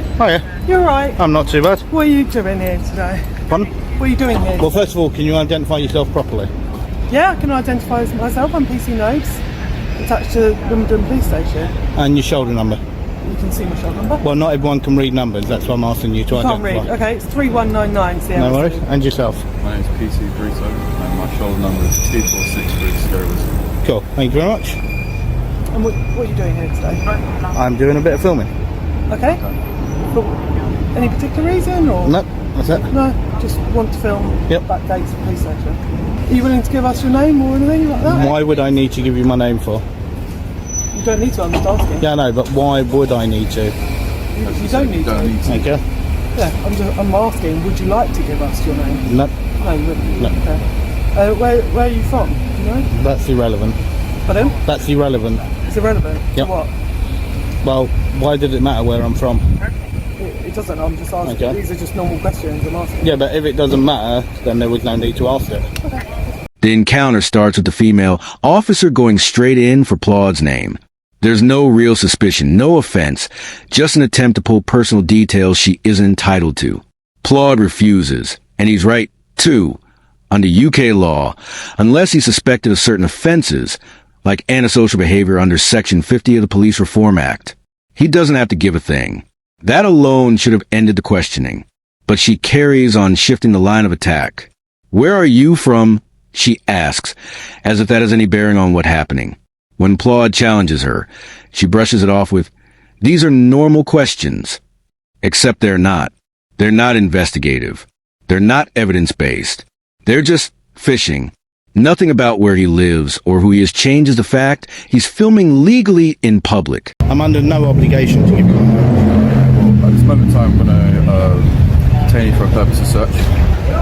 Hiya. You're right. I'm not too bad. What are you doing here today? Pardon? What are you doing here? Well, first of all, can you identify yourself properly? Yeah, I can identify myself. I'm PC Nodes, attached to Wimbledon Police Station. And your shoulder number? You can see my shoulder number. Well, not everyone can read numbers. That's why I'm asking you to Can't identify. read. Okay, it's 3199. It's the No MSC. worries. And yourself? My name's PC Brito and my shoulder number is 2463. Cool. Thank you very much. And what are you doing here today? I'm doing a bit of filming. Okay. Cool. Any particular reason or? No, that's it. No, just want to film Yep. backdates of police station. Are you willing to give us your name or anything like that? Why would I need to give you my name for? You don't need to, I'm just asking. Yeah, I know, but why would I need to? You don't need to. Okay. Yeah, I'm asking, would you like to give us your name? No, No, you wouldn't. No. Okay. Where are you from? Do you know? that's irrelevant. Pardon? That's irrelevant. It's irrelevant. Yep. To what? Well, why did it matter where I'm from? It doesn't, I'm just asking. Okay. These are just normal questions I'm asking. Yeah, but if it doesn't matter, then there was no need to ask it. The encounter starts with the female officer going straight in for Plaud's name. There's no real suspicion, no offense, just an attempt to pull personal details she isn't entitled to. Plaud refuses, and he's right, too. Under UK law, unless he's suspected of certain offenses, like antisocial behavior under Section 50 of the Police Reform Act, he doesn't have to give a thing. That alone should have ended the questioning. But she carries on shifting the line of attack. Where are you from? She asks, as if that has any bearing on what's happening. When Plaud challenges her, she brushes it off with, "These are normal questions." Except they're not. They're not investigative. They're not evidence-based. They're just fishing. Nothing about where he lives or who he is changes the fact he's filming legally in public. I'm under no obligation to give you my name. At this moment in time, I'm going to detain you for a purpose of search.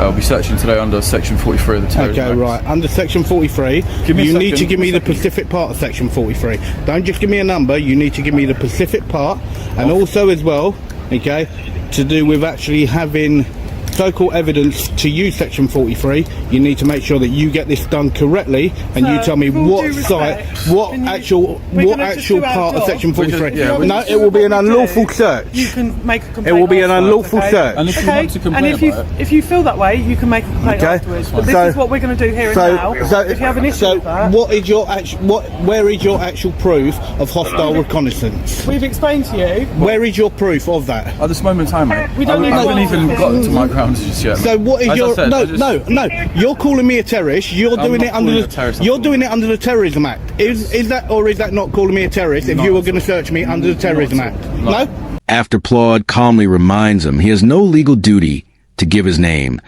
I'll be searching today under Section 43 of the Terrorism Okay, Act. right. Under Section 43, Give me a you need second, to give me the second. specific part of Section 43. Don't just give me a number, you need to give me the specific part. And also as well, okay, to do with actually having so-called evidence to use Section 43, you need to make sure that you get this done correctly, and you tell me with all what due site, respect, what can you- actual we're gonna just do our part of job. Section 43. Yeah, No, it will be an unlawful search. You can make a complaint. It will be an afterwards, unlawful okay? search. And if you Okay, want to complain and about if you feel that way, you can make a complaint Okay. afterwards. But this So- is what we're going to do here and now. If you have an issue with that, what is your where is your actual proof of hostile reconnaissance? we've explained to you. Where is your proof of that? At this moment in time, mate, We don't I need haven't to- even gotten to my grounds just yet. So what is As I your said, I no? just- You're calling me a terrorist. You're I'm doing not it under calling you a the terrorist, I'm you're calling doing it under the Terrorism Act. Is that or is that not calling me a terrorist if Not you were at going to all. search me under the Terrorism Not at Act? all. No. After Plaud calmly reminds him he has no legal duty to give his name,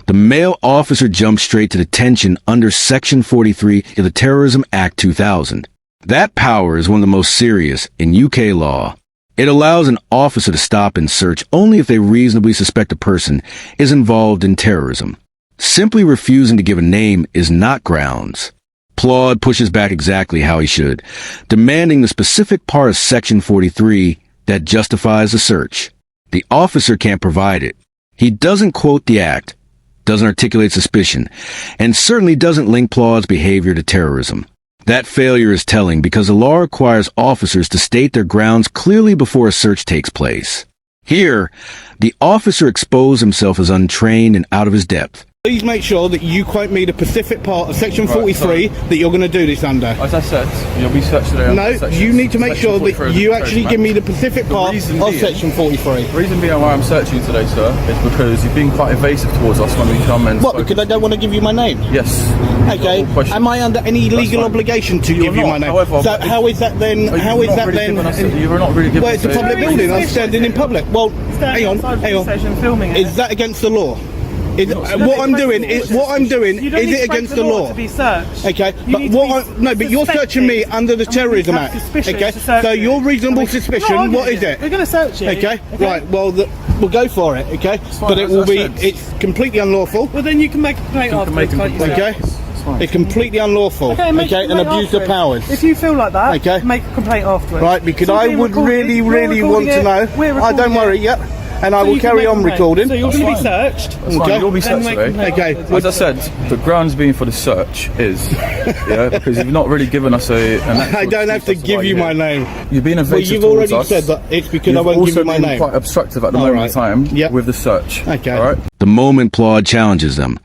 the male officer jumps straight to detention under Section 43 of the Terrorism Act 2000. That power is one of the most serious in UK law. It allows an officer to stop and search only if they reasonably suspect a person is involved in terrorism. Simply refusing to give a name is not grounds. Plaud pushes back exactly how he should, demanding the specific part of Section 43 that justifies the search. The officer can't provide it. He doesn't quote the act, doesn't articulate suspicion, and certainly doesn't link Plaud's behavior to terrorism. That failure is telling because the law requires officers to state their grounds clearly before a search takes place. Here, the officer exposed himself as untrained and out of his depth. Please make sure that you quote me the specific part of Section Right, 43 that you're going to do this under. As I said, you'll be searched today under No, Section- you need to make Section sure 43 that of the you Terrorism actually Act. give me the specific part reason of being- Section 43. The reason being why I'm searching today, sir, is because you've been quite evasive towards us when we come and... What? spoken Because I don't want to give you my name. Yes. Okay. All questions. Am I under any That's legal fine. obligation to You're give you not, my name? however, So how is that then? But How you've is not that really then? given us- you're not really giving Well, it's a us public Very building. I'm suspicious. standing in public. Well, hang on, outside the hang police on. station filming it. Is that against the law? Is, No, what I'm doing is you don't is need it to break against the law? to be searched. Okay, You but need to what? be No, but you're searching me suspected, under the and we Terrorism have Act. suspicion Okay, to search so you. your reasonable And we- suspicion, We're not what is arguing it? We're going to search you. Okay, right. Well, we'll go for it. Okay, fine, but it as will I be. said. It's completely unlawful. Well, then you can make a complaint You can make afterwards, a can't you? complaint. Okay, It's fine. it's completely unlawful. Okay, make a and complaint abuse of afterwards. powers. If you feel like that, Okay. make a complaint afterwards. Right, because It's all I being would recorded. really, You're really want recording to it. know. We're I don't recording worry. it. Yep. and I So will you can carry make on complaint. recording. So you're going to be fine. searched. That's fine. Okay. You'll be Then searched make today. complaint. Okay. As I said, the grounds being for the search is, yeah, because you've not really given us an actual I don't have to excuse as give why you you're my here. name. You've been Well, evasive you've towards already us. said that it's because You've I won't give also you my been name. quite obstructive at the All moment right. in time Yep. with the search. Okay. All right. The moment Claude challenges them,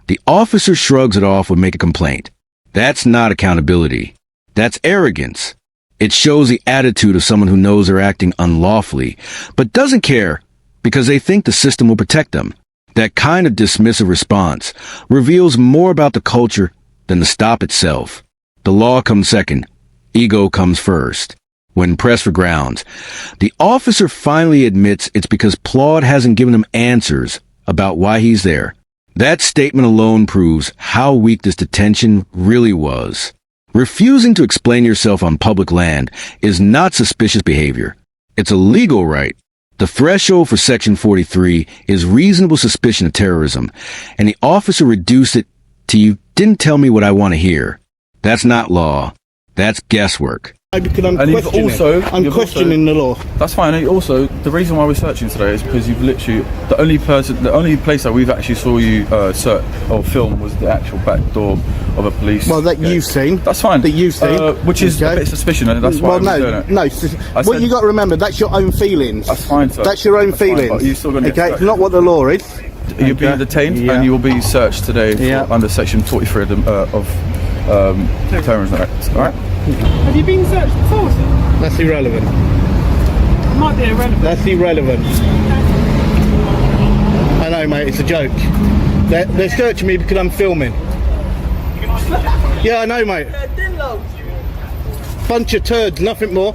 the officer shrugs it off and make a complaint. That's not accountability. That's arrogance. It shows the attitude of someone who knows they're acting unlawfully, but doesn't care because they think the system will protect them. That kind of dismissive response reveals more about the culture than the stop itself. The law comes second. Ego comes first. When pressed for grounds, the officer finally admits it's because Claude hasn't given him answers about why he's there. That statement alone proves how weak this detention really was. Refusing to explain yourself on public land is not suspicious behavior. It's a legal right. The threshold for Section 43 is reasonable suspicion of terrorism, and the officer reduced it to "you didn't tell me what I want to hear." That's not law. That's guesswork. Because I'm And you've questioning. also- I'm you've questioning the law. That's fine. And also, the reason why we're searching today is because you've literally the only place that we've actually saw you search or film was the actual back door of a police. Well, that you've seen. That's fine. That you've seen. Which is a bit suspicious, and that's why Well, I'm doing no, it. no. What said- you got to remember, that's your own feelings. That's fine, sir. That's your own That's fine, feelings. but you're still gonna get okay, it's searched. not what the law is. You're being detained, Yeah. and you will be searched today Yeah. under Section 43 of the Terrorism Act. All right. Have you been searched before, sir? That's irrelevant. It might be irrelevant. That's irrelevant. I know, mate. It's a joke. They're searching me because I'm filming. Yeah, I know, mate. Bunch of turds, nothing more.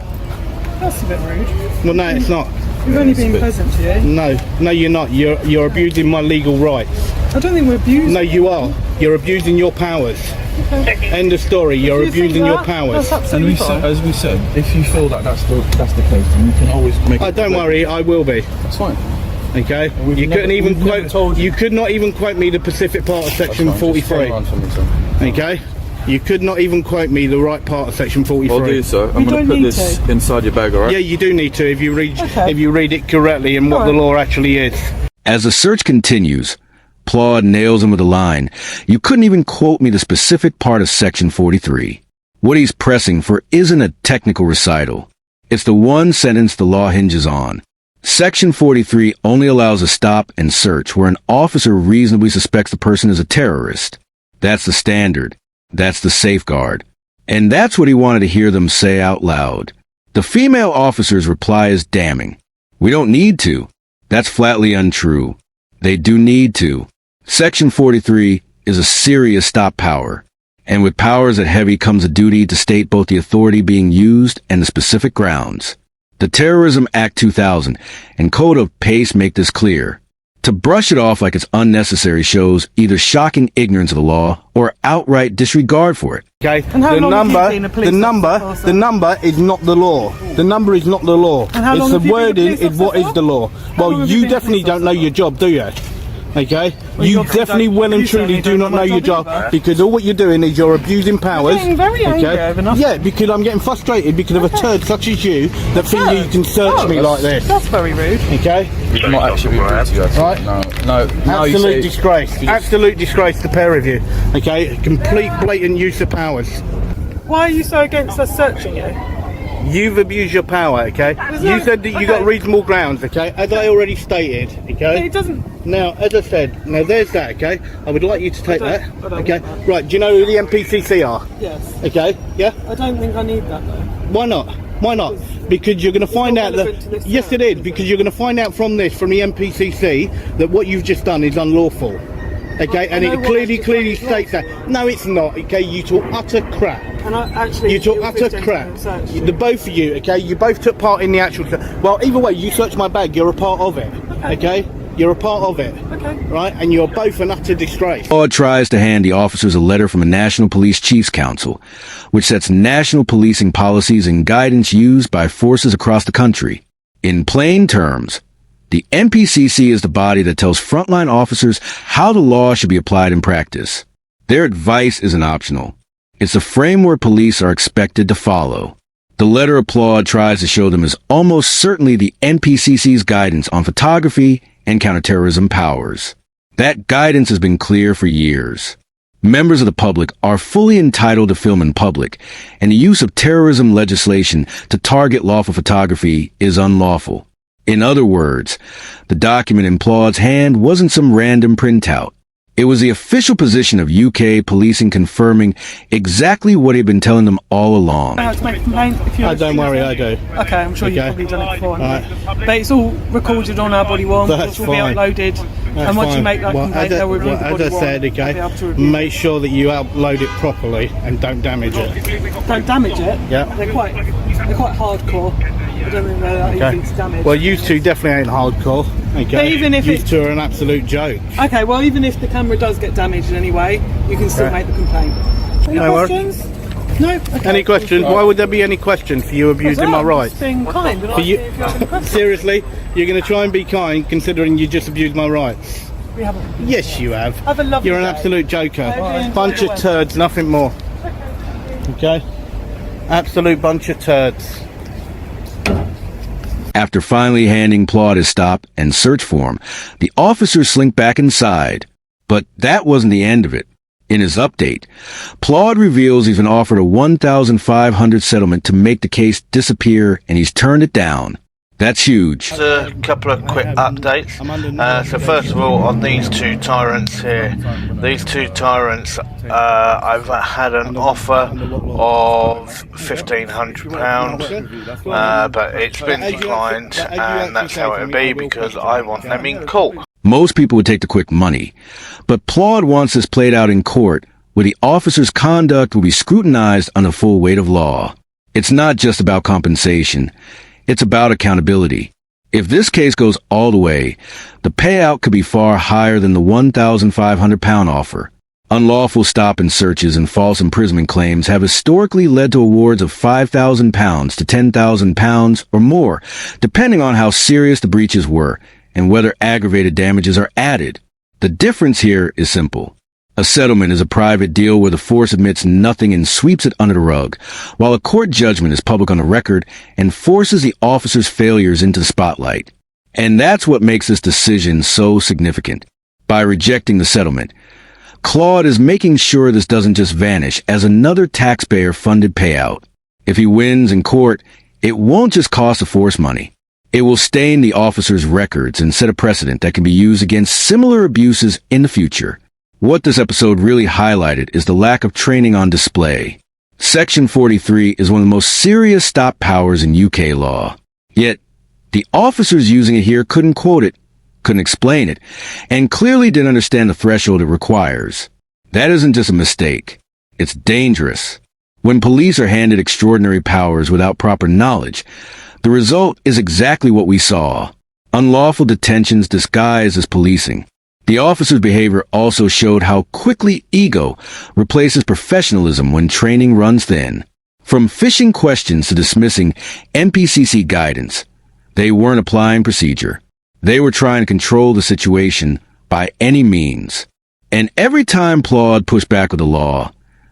That's a bit rude. Well, no, it's not. We've only been pleasant to you. No, you're not. You're abusing my legal rights. I don't think we're abused. No, you are. You're abusing your powers. End of story. You're If you think abusing your that, powers. That's And absolutely fine. as we said, if you feel that that's the case, then you can always make. Oh, don't worry, I will be. That's fine. Okay. We've You never- couldn't even we've never quote. told you. You could not even quote me the specific part of Section That's fine. Just turn 43. around for me, sir. Okay. You could not even quote me the right part of Section 43. I'll do so. I'm You going don't to put need this to. inside your bag, all right? Yeah, you do need to if you read Okay. if you read it correctly and what the law actually is. As the search continues, Claude nails him with a line. You couldn't even quote me the specific part of Section 43. What he's pressing for isn't a technical recital. It's the one sentence the law hinges on. Section 43 only allows a stop and search where an officer reasonably suspects the person is a terrorist. That's the standard. That's the safeguard. And that's what he wanted to hear them say out loud. The female officer's reply is damning. We don't need to. That's flatly untrue. They do need to. Section 43 is a serious stop power. And with powers that heavy comes a duty to state both the authority being used and the specific grounds. The Terrorism Act 2000 and Code of Pace make this clear. To brush it off like it's unnecessary shows either shocking ignorance of the law or outright disregard for it. Okay. And how long have you been a police officer for, The number is not the law. The number is not the law. And how long It's have the you been a wording police is what officer is the law. How long Well, have you you been a definitely police don't know officer? your job, do you? Okay, Well, you you obviously definitely don't- well and you truly certainly do don't not know know my your job job either. because all what you're doing is you're abusing powers. getting very angry over nothing. Yeah, because I'm getting frustrated because of a turd such as you that think Turd? you can search me like this. That's very rude. Okay, We've not actually been rude to you at all. Right. No. Now you absolute say disgrace. Absolute disgrace to the pair of you. Okay, complete blatant use of powers. Why are you so against us searching you? You've abused your power, okay? You said that you got reasonable grounds, okay? As I already stated, okay? It doesn't. Now, as I said, now there's that, okay? I would like you to take that, I don't okay? want that. Right, do you know who the MPCC are? Yes. Okay, yeah? I don't think I need that though. Why not? Why not? Because you're going to find not out relevant to that... this Yes, it search, is, because you're going to find out from this, from the MPCC, that what you've just done is unlawful. Okay, and know it what clearly you've done is states that. No, it's not, okay? You talk utter crap. And I actually. You took you're utter 15 crap. search. The both of you, okay? You both took part in the actual... Well, either way, you searched my bag, you're a part of it, okay? You're a part of it, Okay. right? And you're both an utter disgrace. Claude tries to hand the officers a letter from the National Police Chiefs Council, which sets national policing policies and guidance used by forces across the country. In plain terms, the NPCC is the body that tells frontline officers how the law should be applied in practice. Their advice isn't optional. It's a framework police are expected to follow. The letter of Applaud tries to show them as almost certainly the NPCC's guidance on photography and counterterrorism powers. That guidance has been clear for years. Members of the public are fully entitled to film in public, and the use of terrorism legislation to target lawful photography is unlawful. In other words, the document in Applaud's hand wasn't some random printout. It was the official position of UK policing confirming exactly what he'd been telling them all along. How to make a complaint if you're Don't worry, I do. Okay, I'm sure you've Okay. probably done it before. Right. But it's all recorded on our body worn, That's which will be fine. uploaded. That's and once fine. you make that Well, complaint, they'll review the body as I worn. said, They'll be able to okay, review it. make sure that you upload it properly and don't damage it. Don't damage it. Yeah. They're quite hardcore. I don't think they're that easy to damage. Well, you two definitely ain't hardcore. Okay. But even if you it- two are an absolute joke. Okay, well, even if the camera does get damaged in any way, you can still Okay. make the complaint. Any No worries. questions? No? Okay. Any questions? Why would there be any question for you abusing my I'm rights? just being kind. And For you, asking if you have any questions. seriously, you're going to try and be kind, considering you just abused my rights. We haven't. Yes, you have. Have a lovely You're an day. absolute joker. Okay, Bunch of enjoy turds, nothing more. Okay? Absolute bunch of turds. After finally handing Applaud his stop and search form, the officers slink back inside. But that wasn't the end of it. In his update, Applaud reveals he's been offered a $1,500 settlement to make the case disappear, and he's turned it down. That's huge. A couple of quick updates. So first of all, on these two tyrants here, these two tyrants, I've had an offer of £1,500, but it's been declined, and that's how it'll be because I want them in court. Most people would take the quick money, but Applaud wants this played out in court, where the officer's conduct will be scrutinized on the full weight of law. It's not just about compensation. It's about accountability. If this case goes all the way, the payout could be far higher than the £1,500 offer. Unlawful stop and searches and false imprisonment claims have historically led to awards of £5,000 to £10,000 or more, depending on how serious the breaches were and whether aggravated damages are added. The difference here is simple. A settlement is a private deal where the force admits nothing and sweeps it under the rug, while a court judgment is public on the record and forces the officer's failures into the spotlight. And that's what makes this decision so significant. By rejecting the settlement, Claude is making sure this doesn't just vanish as another taxpayer-funded payout. If he wins in court, it won't just cost the force money. It will stain the officer's records and set a precedent that can be used against similar abuses in the future. What this episode really highlighted is the lack of training on display. Section 43 is one of the most serious stop powers in UK law. Yet, the officers using it here couldn't quote it, couldn't explain it, and clearly didn't understand the threshold it requires. That isn't just a mistake. It's dangerous. When police are handed extraordinary powers without proper knowledge, the result is exactly what we saw. Unlawful detentions disguised as policing. The officer's behavior also showed how quickly ego replaces professionalism when training runs thin. From fishing questions to dismissing NPCC guidance, they weren't applying procedure. They were trying to control the situation by any means. And every time Applaud pushed back with the law,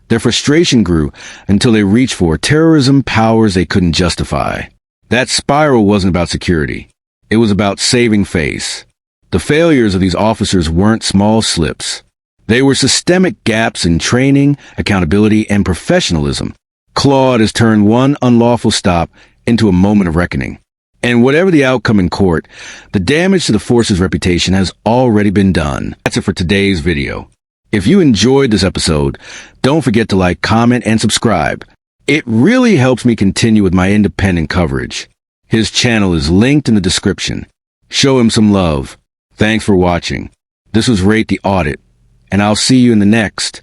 their frustration grew until they reached for terrorism powers they couldn't justify. That spiral wasn't about security. It was about saving face. The failures of these officers weren't small slips. They were systemic gaps in training, accountability, and professionalism. Claude has turned one unlawful stop into a moment of reckoning. And whatever the outcome in court, the damage to the force's reputation has already been done. That's it for today's video. If you enjoyed this episode, don't forget to like, comment, and subscribe. It really helps me continue with my independent coverage. His channel is linked in the description. Show him some love. Thanks for watching. This was Rate the Audit, and I'll see you in the next.